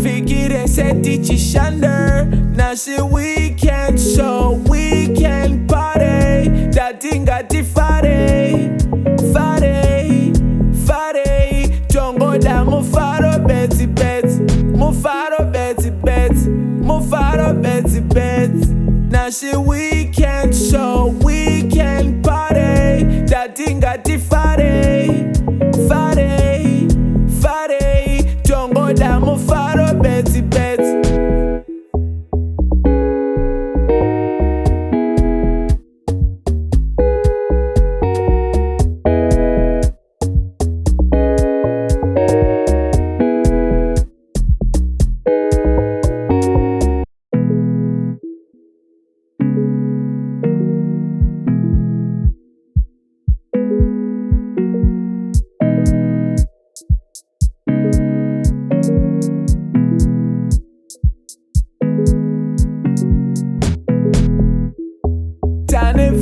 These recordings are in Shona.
Fikire seti chishande na si weekend so we can party datinga tifare fare tongo da mufaro beti bet na si weekend so we can party datinga tifare tongo da mufaro beti bet.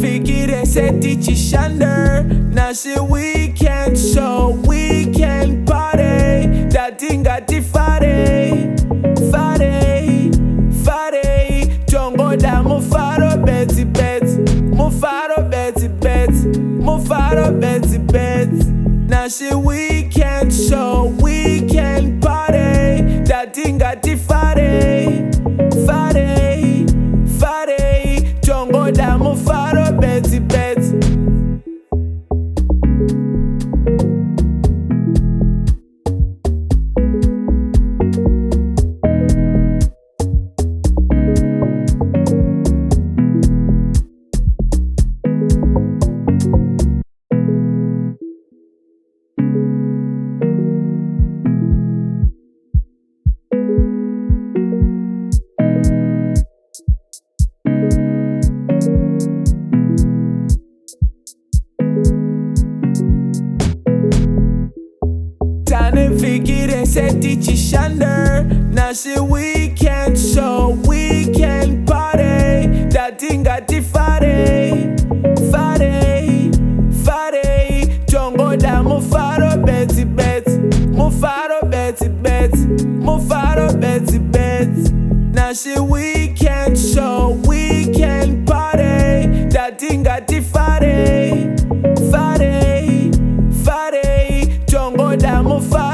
Fikire seti chishande na si weekend so we can party datinga tifare tongo da mufaro beti bet na si weekend so we can party datinga tifare tongo da mufaro beti bet. Fikire seti chishande na si weekend so we can party datinga tifare tongo da mufaro beti bet na si weekend so we can party datinga tifare tongo da mufaro